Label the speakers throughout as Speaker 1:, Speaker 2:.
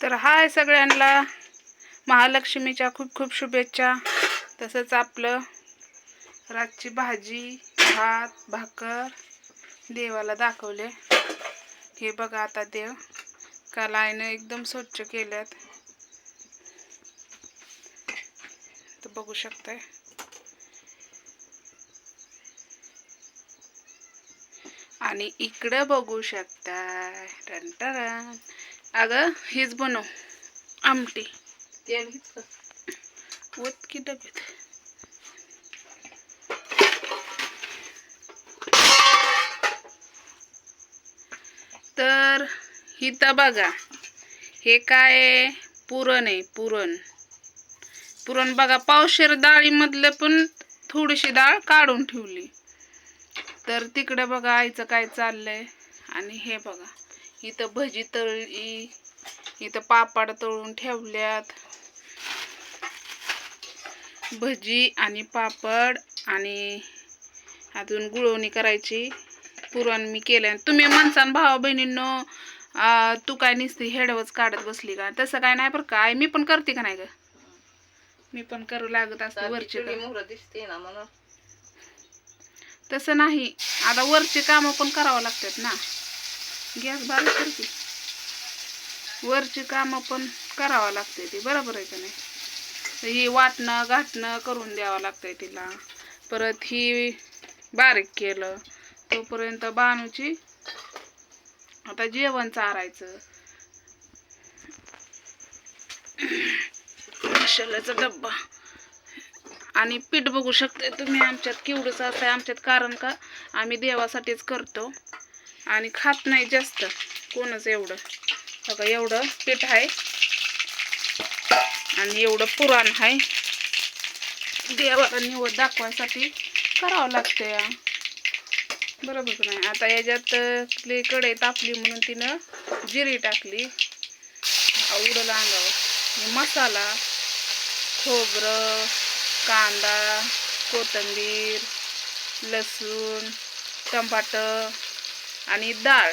Speaker 1: तर हाय सगळ्यांना महालक्ष्मीच्या खूप खूप शुभेच्छा। तसंच आपलं रातची भाजी भात भाकर देवाला दाखवले। हे बघा आता देव काल आईने एकदम स्वच्छ केल्यात, तर बघू शकताय। आणि इकडे बघू शकताय टन अगं हेच बनव आमटी
Speaker 2: तेल घेतलं
Speaker 1: वत की डब्यात। तर हिथं बघा हे काय आहे, पुरण आहे। पुरण बघा पावशेर डाळीमधलं पण थोडीशी डाळ काढून ठेवली। तर तिकडे बघा आईचं काय चाललंय। आणि हे बघा इथं भजी तळली, इथं पापड तळून ठेवल्यात। भजी आणि पापड आणि अजून गुळवणी करायची। पुरण मी केलं। तुम्ही म्हणसान भावा बहिणींनो तू काय नुसती हेडवच काढत बसली का? तसं काय नाही बरं का, मी पण करते का नाही ग, मी पण करू लागत असते वरचे काम।
Speaker 2: दिसते ना म्हणून
Speaker 1: तसं नाही, आता वरचे काम पण करावं लागतात ना। गॅस बारीक करते, वरची काम पण करावं लागते ती, बरोबर आहे का नाही? ही वाटणं घाटणं करून द्यावं लागतंय तिला। परत ही बारीक केलं तोपर्यंत बानूची आता जेवण चारायचं। मसाल्याचा डब्बा आणि पीठ बघू शकता तुम्ही आमच्यात केवढंच असं आहे आमच्यात, कारण का आम्ही देवासाठीच करतो आणि खात नाही जास्त कोणच एवढं। बघा एवढं पीठ आहे आणि एवढं पुरण आहे, देवाला निवड दाखवायसाठी करावं लागतंय, बरोबर का नाही? आता याच्यात कढई तापली म्हणून तिनं जिरी टाकली, उडलं अंगावर। मसाला खोबरं कांदा कोथिंबीर लसूण टमाटर आणि डाळ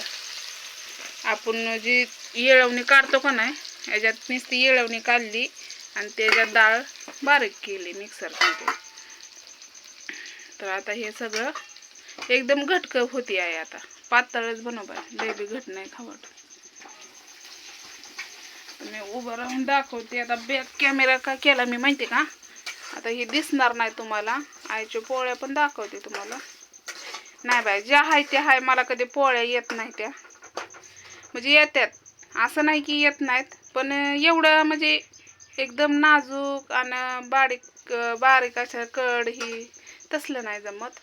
Speaker 1: आपण जी येळवणी काढतो का नाही, याच्यात नुसती येळवणी काढली आणि त्याच्यात डाळ बारीक केली मिक्सरमध्ये। तर आता हे सगळं एकदम घट्ट होती आहे। आता पातळच बनवबाय, लय बी घट नाही खावट। मी उभं राहून दाखवते। आता बॅक कॅमेरा का केला मी माहिती का, आता हे दिसणार नाही तुम्हाला। आईच्या पोळ्या पण दाखवते तुम्हाला। नाही बाय, ज्या हाय त्या हाय, मला कधी पोळ्या येत नाही त्या, म्हणजे येतात असं नाही की येत नाहीत, पण एवढं म्हणजे एकदम नाजूक आणि बारीक अशा कड ही तसलं नाही जमत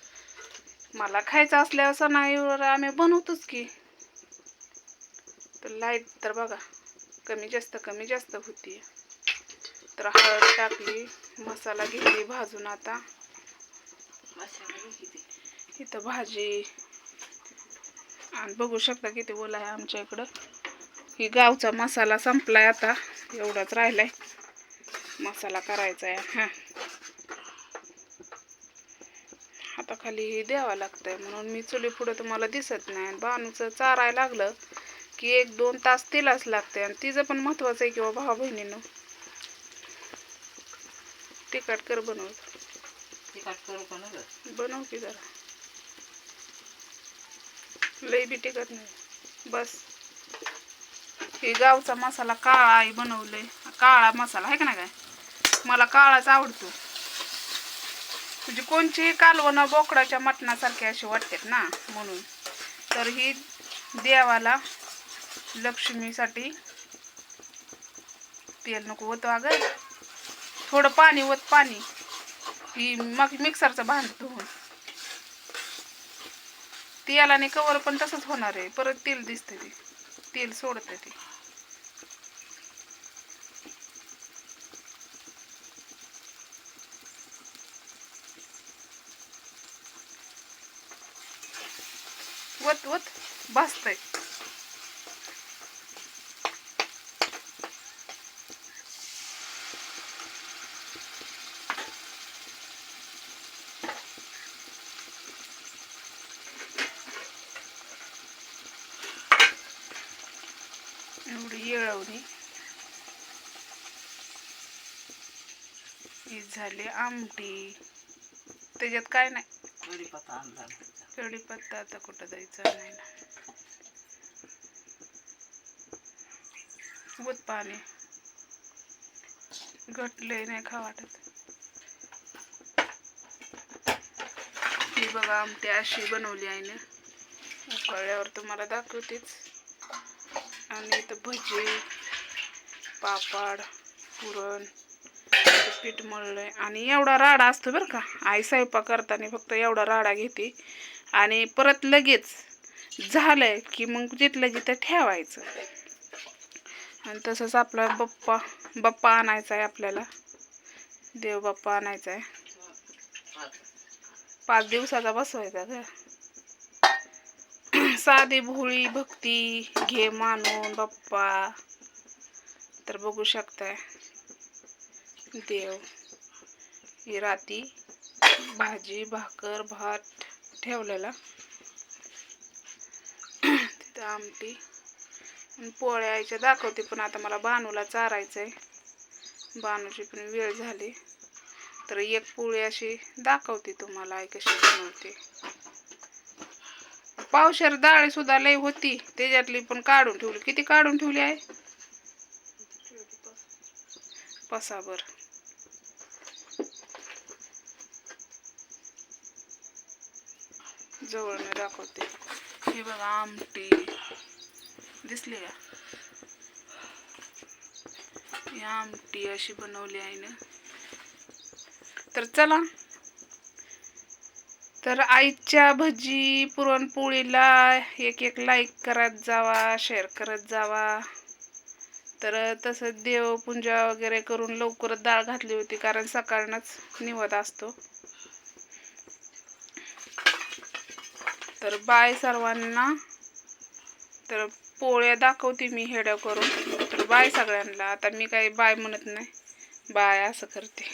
Speaker 1: मला। खायचं असल्यावर सणाईवर आम्ही बनवतोच की। तर लाईट तर बघा कमी जास्त होती। तर हळद टाकली, मसाला घेतली भाजून। आता इथं भाजी आणि बघू शकता किती ओला आहे आमच्या इकडं। ही गावचा मसाला संपलाय, आता एवढाच राहिलाय मसाला करायचा आहे। आता खाली हे द्यावं लागतंय म्हणून मी चुली पुढं तुम्हाला दिसत नाही। बानूचं चारायला लागलं की 1-2 तास तिलाच लागते, आणि तिचं पण महत्वाचं आहे किंवा भावा बहिणीनं तिखट कर बनव की जरा, लई बी तिखट नाही बस। हे गावचा मसाला काळा आई बनवलंय, काळा मसाला आहे का नाही? काय मला काळाच आवडतो, म्हणजे कोणची कालवणं बोकडाच्या मटणासारखे असे वाटतात ना म्हणून। तर ही देवाला लक्ष्मीसाठी तेल नको वत अगं, थोडं पाणी वत, पाणी ही मग मिक्सरचं भांड धुवून। तेलाने कवर पण तसंच होणार आहे, परत तेल दिसते ते, तेल सोडते ते। वत वत भाजतंय। एवढी येळवणी ही झाली आमटी. त्याच्यात काय नाही.
Speaker 2: कढीपत्ता आणला
Speaker 1: कढीपत्ता आता कुठं द्यायचा नाही ना. उत पाणी घटले नाही खा वाटत. ही बघा आमटी अशी बनवली आहे ना. उकळल्यावर तुम्हाला दाखवतेच. आणि इथं भजी, पापड, पुरण, पीठ मळलंय. आणि एवढा राडा असतो बरं का. आई स्वयंपाक करताना फक्त एवढा राडा घेते आणि परत लगेच झालंय की मग जिथलं जिथं ठेवायचं. आणि तसंच आपला बाप्पा आणायचा आहे आपल्याला. देव बाप्पा आणायचा आहे. 5 दिवसाचा बसवायचा ग. साधी भोळी भक्ती घे मानून बाप्पा. तर बघू शकताय देव. ही राती भाजी भाकर भात ठेवलेला. तिथं आमटी आणि पोळ्या यायच्या दाखवते. पण आता मला बानूला चारायचंय. बानूची पण वेळ झाली. तर एक पोळी अशी दाखवते तुम्हाला आई कशी बनवते. पावशेर डाळ सुद्धा लई होती. त्याच्यातली पण काढून ठेवली. किती काढून ठेवली आहे? पसाभर. जवळनं दाखवते. हे बघा आमटी दिसली का. ही आमटी अशी बनवली आहे ना. तर चला. तर आईच्या भजी पुरणपोळीला एक लाईक करत जावा, शेअर करत जावा. तर तसं देवपूजा वगैरे करून लवकरच डाळ घातली होती. कारण सकाळनंच निवद असतो. तर बाय सर्वांना. तर पोळ्या दाखवते मी हेड करून. तर बाय सगळ्यांना. आता मी काही बाय म्हणत नाही. बाय असं करते.